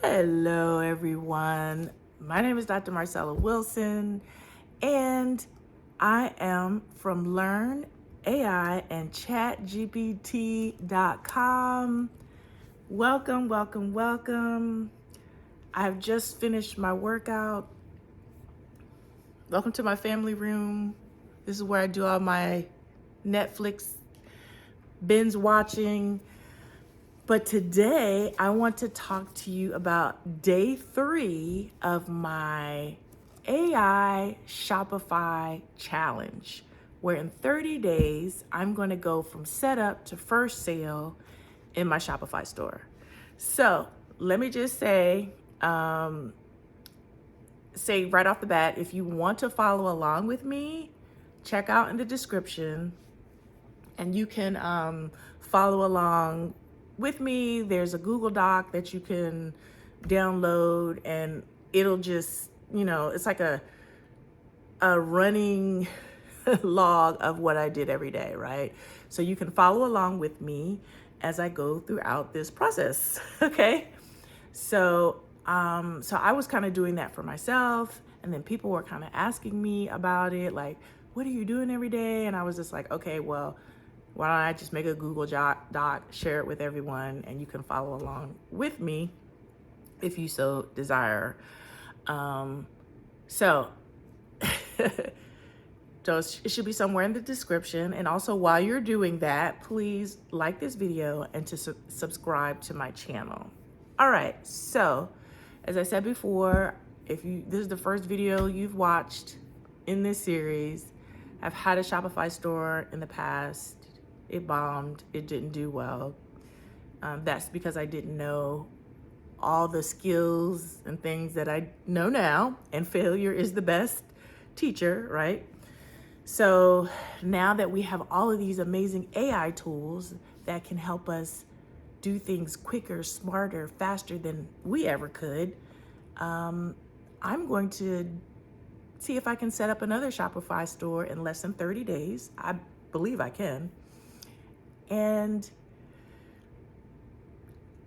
Hello, everyone. My name is Dr. Marcella Wilson, and I am from Learn AI and ChatGPT.com. Welcome, welcome, welcome. I've just finished my workout. Welcome to my family room. This is where I do all my Netflix binge watching. But today I want to talk to you about day 3 of my AI Shopify challenge, where in 30 days, I'm going to go from setup to first sale in my Shopify store. So let me just say right off the bat, if you want to follow along with me, check out in the description and you can follow along with me. There's a Google Doc that you can download and it'll just, it's like a running log of what I did every day, right? So you can follow along with me as I go throughout this process, okay? So I was kind of doing that for myself, and then people were kind of asking me about it, like, what are you doing every day? And I was just like, okay, well, why don't I just make a Google Doc, share it with everyone, and you can follow along with me if you so desire. So it should be somewhere in the description. And also while you're doing that, please like this video and to subscribe to my channel. All right, so as I said before, this is the first video you've watched in this series. I've had a Shopify store in the past. It bombed. It didn't do well. That's because I didn't know all the skills and things that I know now, and failure is the best teacher, right? So now that we have all of these amazing AI tools that can help us do things quicker, smarter, faster than we ever could, I'm going to see if I can set up another Shopify store in less than 30 days. I believe I can. And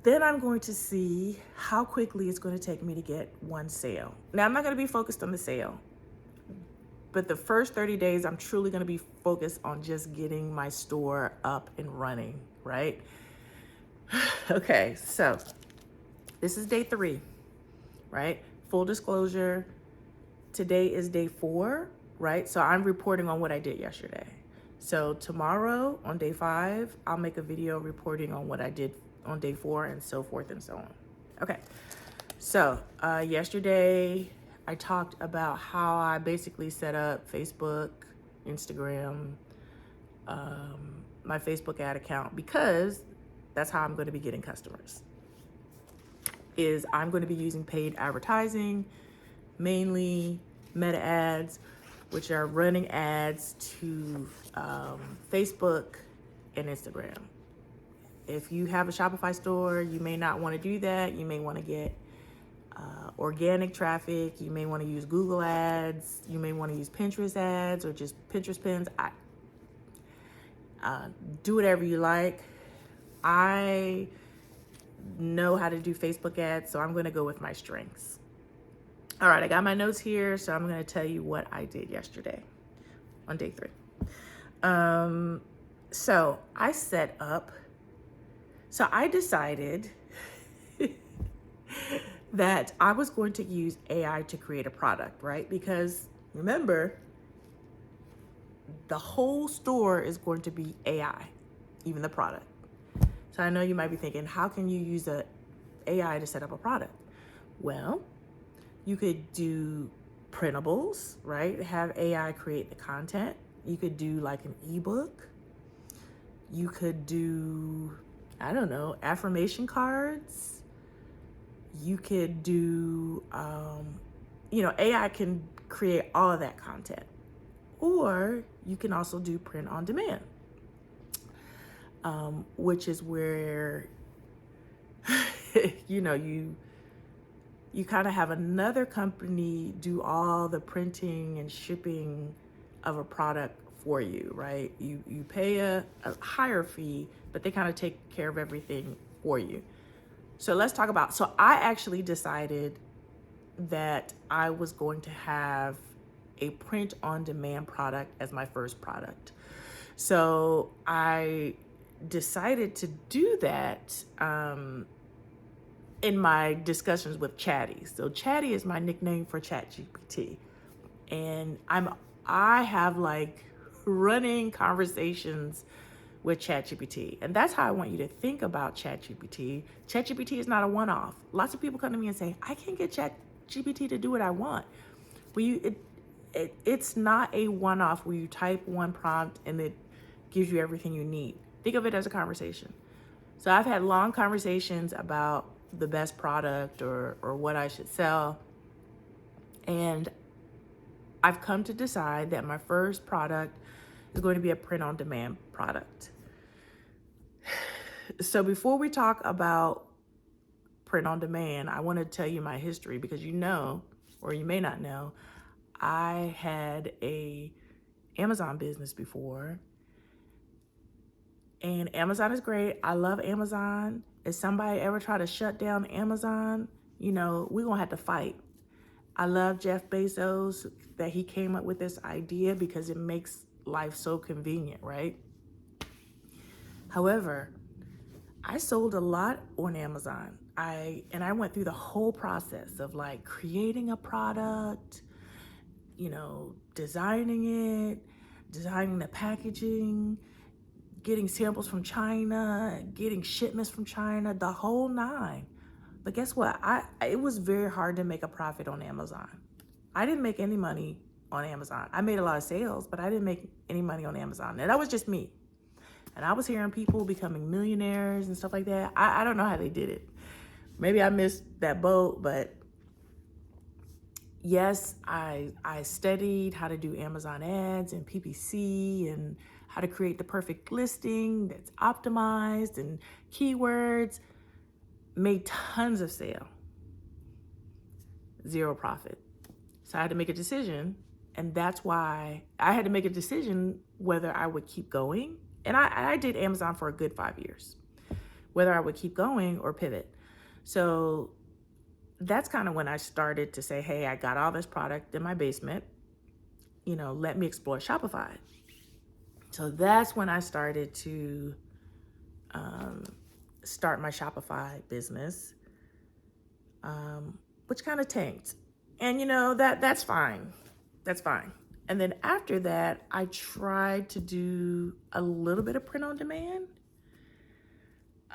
then I'm going to see how quickly it's going to take me to get one sale. Now, I'm not going to be focused on the sale, but the first 30 days, I'm truly going to be focused on just getting my store up and running, right? Okay, so this is day 3, right? Full disclosure, today is day 4, right? So I'm reporting on what I did yesterday. So tomorrow on day 5, I'll make a video reporting on what I did on day 4 and so forth and so on. Okay, so yesterday I talked about how I basically set up Facebook, Instagram, my Facebook ad account, because that's how I'm going to be getting customers. I'm going to be using paid advertising, mainly meta ads, which are running ads to Facebook and Instagram. If you have a Shopify store, you may not want to do that. You may want to get organic traffic. You may want to use Google ads. You may want to use Pinterest ads or just Pinterest pins. Do whatever you like. I know how to do Facebook ads, so I'm going to go with my strengths. All right, I got my notes here, so I'm going to tell you what I did yesterday on day 3. So I decided that I was going to use AI to create a product, right? Because remember, the whole store is going to be AI, even the product. So I know you might be thinking, how can you use a AI to set up a product? Well, you could do printables, right? Have AI create the content. You could do like an ebook. You could do, I don't know, affirmation cards. You could do, AI can create all of that content. Or you can also do print on demand, which is where, you kind of have another company do all the printing and shipping of a product for you, right? You pay a higher fee, but they kind of take care of everything for you. So let's talk about, so I actually decided that I was going to have a print on demand product as my first product. So I decided to do that in my discussions with Chatty. So Chatty is my nickname for ChatGPT. And I have like running conversations with ChatGPT. And that's how I want you to think about ChatGPT. ChatGPT is not a one-off. Lots of people come to me and say, I can't get ChatGPT to do what I want. It's not a one-off where you type one prompt and it gives you everything you need. Think of it as a conversation. So I've had long conversations about the best product or what I should sell. And I've come to decide that my first product is going to be a print on demand product. So before we talk about print on demand, I want to tell you my history because you know, or you may not know, I had a Amazon business before. And Amazon is great. I love Amazon. If somebody ever try to shut down Amazon, we're going to have to fight. I love Jeff Bezos that he came up with this idea because it makes life so convenient, right? However, I sold a lot on Amazon. I went through the whole process of like creating a product, designing the packaging, getting samples from China, getting shipments from China, the whole nine. But guess what? It was very hard to make a profit on Amazon. I didn't make any money on Amazon. I made a lot of sales, but I didn't make any money on Amazon. And that was just me. And I was hearing people becoming millionaires and stuff like that. I don't know how they did it. Maybe I missed that boat, but yes, I studied how to do Amazon ads and PPC and how to create the perfect listing that's optimized and keywords, made tons of sale, zero profit. So I had to make a decision, and that's why I had to make a decision whether I would keep going. And I did Amazon for a good 5 years, whether I would keep going or pivot. So that's kind of when I started to say, hey, I got all this product in my basement, let me explore Shopify. So that's when I started to start my Shopify business, which kind of tanked. And that's fine. That's fine. And then after that, I tried to do a little bit of print on demand.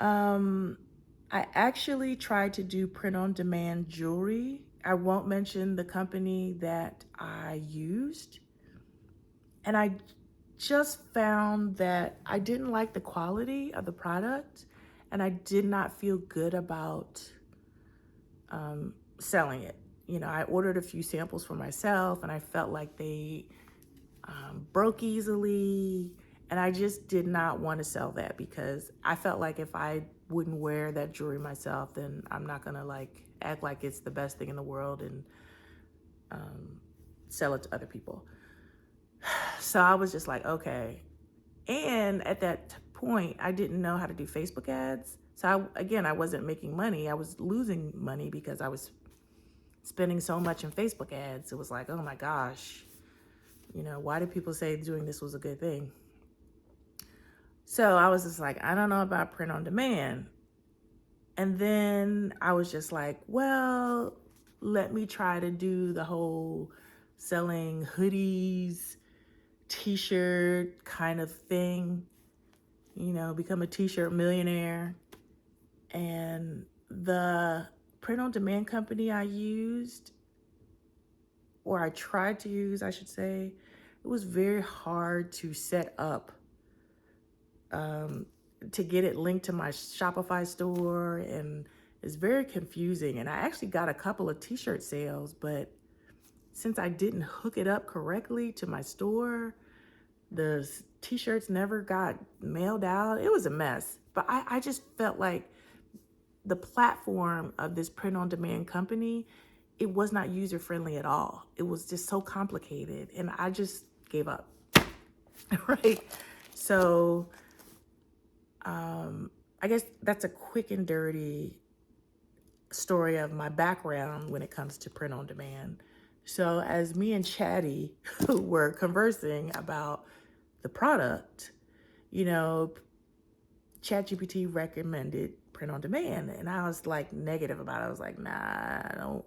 I actually tried to do print on demand jewelry. I won't mention the company that I used. And I just found that I didn't like the quality of the product, and I did not feel good about selling it. I ordered a few samples for myself, and I felt like they broke easily, and I just did not want to sell that because I felt like if I wouldn't wear that jewelry myself, then I'm not gonna like act like it's the best thing in the world and sell it to other people. So I was just like, okay. And at that point, I didn't know how to do Facebook ads. So I wasn't making money. I was losing money because I was spending so much in Facebook ads. It was like, oh my gosh, why did people say doing this was a good thing? So I was just like, I don't know about print on demand. And then I was just like, well, let me try to do the whole selling hoodies, t-shirt kind of thing, become a t-shirt millionaire. And the print on demand company I used, or I tried to use, I should say, it was very hard to set up, to get it linked to my Shopify store, and it's very confusing. And I actually got a couple of t-shirt sales, but since I didn't hook it up correctly to my store, the t-shirts never got mailed out. It was a mess. But I just felt like the platform of this print on demand company, it was not user friendly at all. It was just so complicated, and I just gave up. Right? So I guess that's a quick and dirty story of my background when it comes to print on demand. So as me and Chatty were conversing about the product, you know, ChatGPT recommended print on demand, and I was like negative about it. I was like, nah, I don't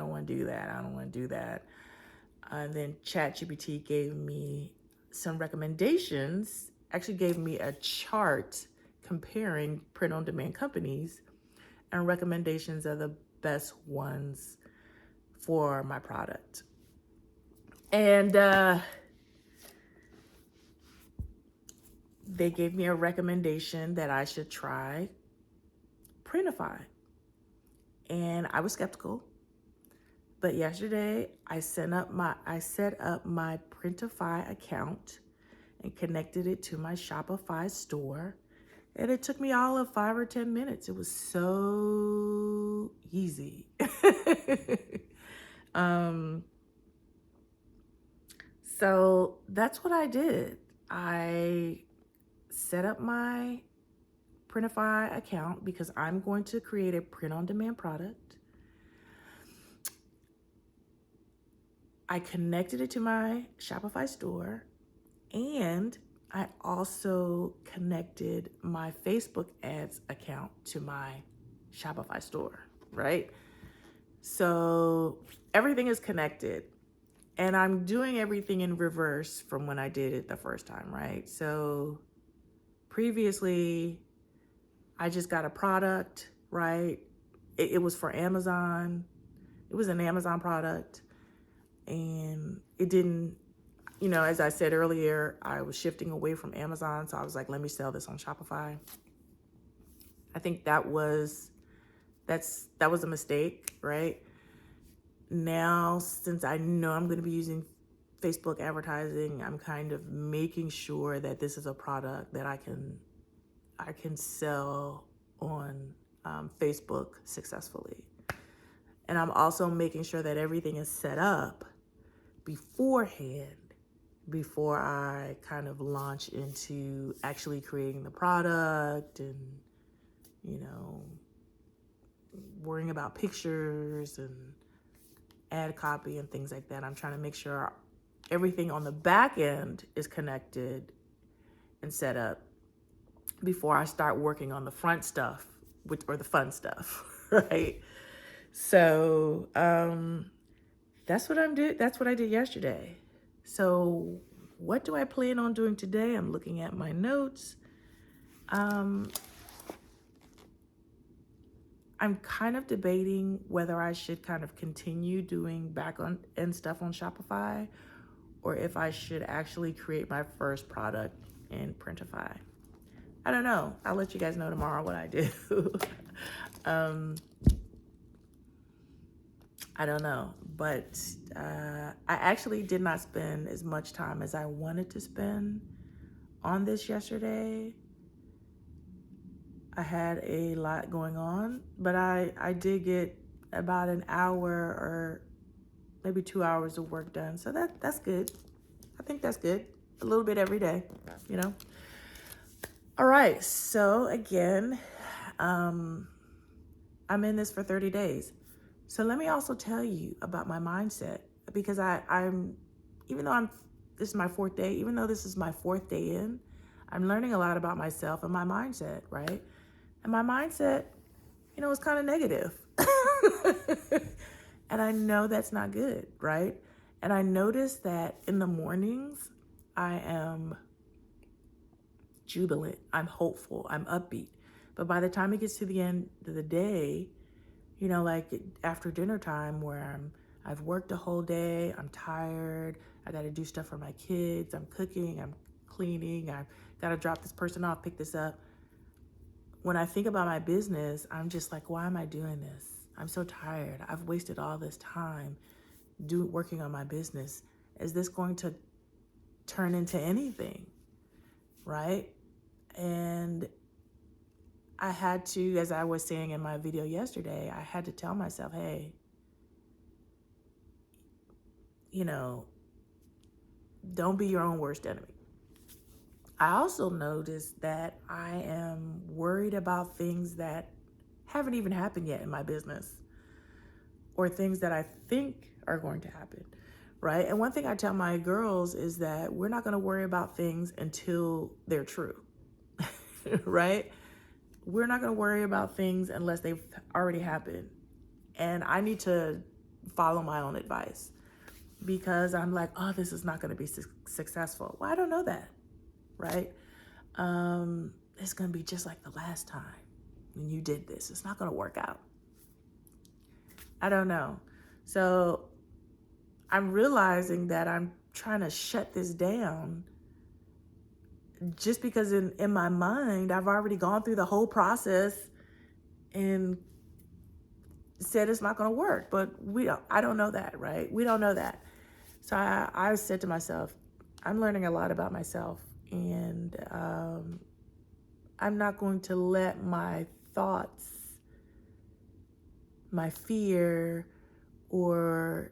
want to do that. I don't want to do that. And then ChatGPT gave me some recommendations, actually gave me a chart comparing print on demand companies and recommendations of the best ones for my product. And they gave me a recommendation that I should try Printify. And I was skeptical. But yesterday I set up my Printify account and connected it to my Shopify store. And it took me all of 5 or 10 minutes. It was so easy. So that's what I did. I set up my Printify account because I'm going to create a print-on-demand product. I connected it to my Shopify store, and I also connected my Facebook ads account to my Shopify store, right? So everything is connected, and I'm doing everything in reverse from when I did it the first time, right? So previously, I just got a product, right? It was for Amazon. It was an Amazon product, and it didn't, as I said earlier, I was shifting away from Amazon. So I was like, let me sell this on Shopify. I think that was a mistake, right? Now, since I know I'm going to be using Facebook advertising, I'm kind of making sure that this is a product that I can sell on Facebook successfully. And I'm also making sure that everything is set up beforehand, before I kind of launch into actually creating the product and, worrying about pictures and ad copy and things like that. I'm trying to make sure everything on the back end is connected and set up before I start working on the front stuff, or the fun stuff, right? So that's what That's what I did yesterday. So what do I plan on doing today? I'm looking at my notes. I'm kind of debating whether I should kind of continue doing back on end stuff on Shopify, or if I should actually create my first product in Printify. I don't know. I'll let you guys know tomorrow what I do. I don't know, but I actually did not spend as much time as I wanted to spend on this yesterday. I had a lot going on, but I did get about an hour or maybe 2 hours of work done. So that's good. I think that's good. A little bit every day, All right, so again, I'm in this for 30 days. So let me also tell you about my mindset, because I'm even though this is my fourth day, even though this is my fourth day in, I'm learning a lot about myself and my mindset, right? And my mindset, is kind of negative. And I know that's not good, right? And I notice that in the mornings, I am jubilant, I'm hopeful, I'm upbeat. But by the time it gets to the end of the day, like after dinner time, where I've worked a whole day, I'm tired, I got to do stuff for my kids, I'm cooking, I'm cleaning, I've got to drop this person off, pick this up. When I think about my business, I'm just like, why am I doing this? I'm so tired. I've wasted all this time working on my business. Is this going to turn into anything? Right? And I had to, as I was saying in my video yesterday, I had to tell myself, hey, don't be your own worst enemy. I also noticed that I am worried about things that haven't even happened yet in my business, or things that I think are going to happen, right? And one thing I tell my girls is that we're not going to worry about things until they're true, right? We're not going to worry about things unless they've already happened. And I need to follow my own advice, because I'm like, oh, this is not going to be successful. Well, I don't know that, right? It's going to be just like the last time when you did this. It's not going to work out. I don't know. So I'm realizing that I'm trying to shut this down just because in my mind, I've already gone through the whole process and said it's not going to work. But I don't know that, right? We don't know that. So I said to myself, I'm learning a lot about myself, and I'm not going to let my thoughts, my fear, or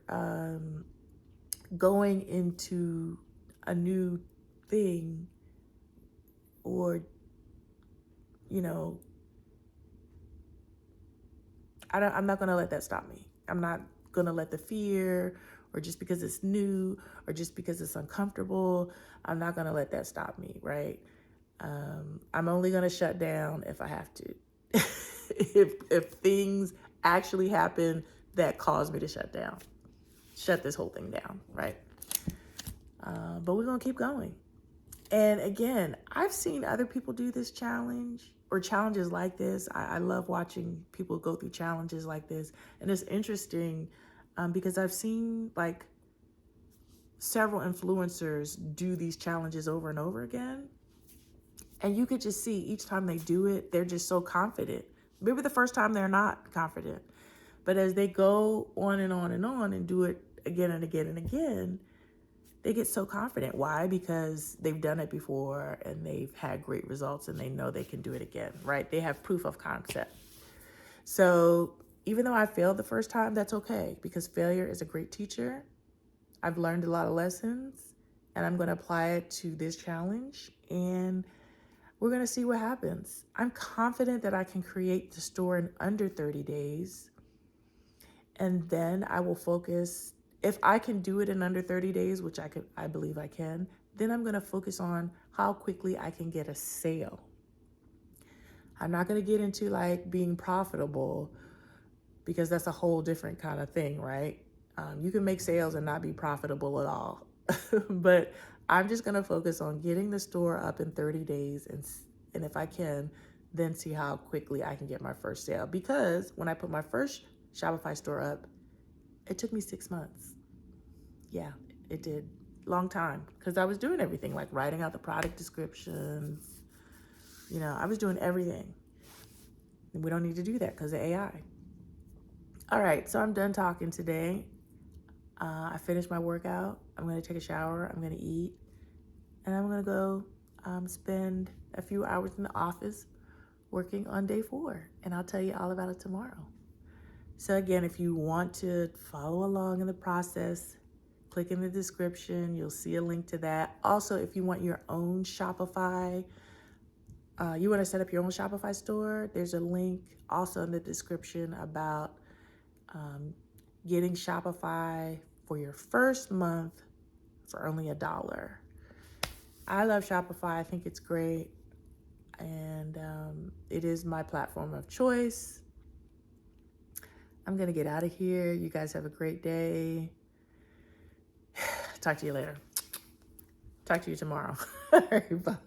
going into a new thing, or, I'm not going to let that stop me. I'm not going to let the fear, or just because it's new, or just because it's uncomfortable, I'm not going to let that stop me, right? I'm only going to shut down if I have to. if things actually happen that cause me to shut this whole thing down, right? But we're going to keep going. And again, I've seen other people do this challenge or challenges like this. I love watching people go through challenges like this. And it's interesting because I've seen like several influencers do these challenges over and over again. And you could just see each time they do it, they're just so confident. Maybe the first time they're not confident, but as they go on and on and on and do it again and again and again, they get so confident. Why? Because they've done it before and they've had great results and they know they can do it again, right? They have proof of concept. So even though I failed the first time, that's okay, because failure is a great teacher. I've learned a lot of lessons and I'm going to apply it to this challenge, and we're going to see what happens. I'm confident that I can create the store in under 30 days. And then I will focus, if I can do it in under 30 days, which I believe I can, then I'm going to focus on how quickly I can get a sale. I'm not going to get into like being profitable, because that's a whole different kind of thing, right? You can make sales and not be profitable at all. But I'm just going to focus on getting the store up in 30 days. And if I can, then see how quickly I can get my first sale. Because when I put my first Shopify store up, it took me 6 months. Yeah, it did. Long time. Because I was doing everything, like writing out the product descriptions. I was doing everything. And we don't need to do that because of AI. All right, so I'm done talking today. I finished my workout. I'm going to take a shower. I'm going to eat. And I'm going to go spend a few hours in the office working on day 4. And I'll tell you all about it tomorrow. So again, if you want to follow along in the process, click in the description. You'll see a link to that. Also, if you want your own Shopify, you want to set up your own Shopify store, there's a link also in the description about getting Shopify for your first month for only $1. I love Shopify. I think it's great. And it is my platform of choice. I'm going to get out of here. You guys have a great day. Talk to you later. Talk to you tomorrow. Bye.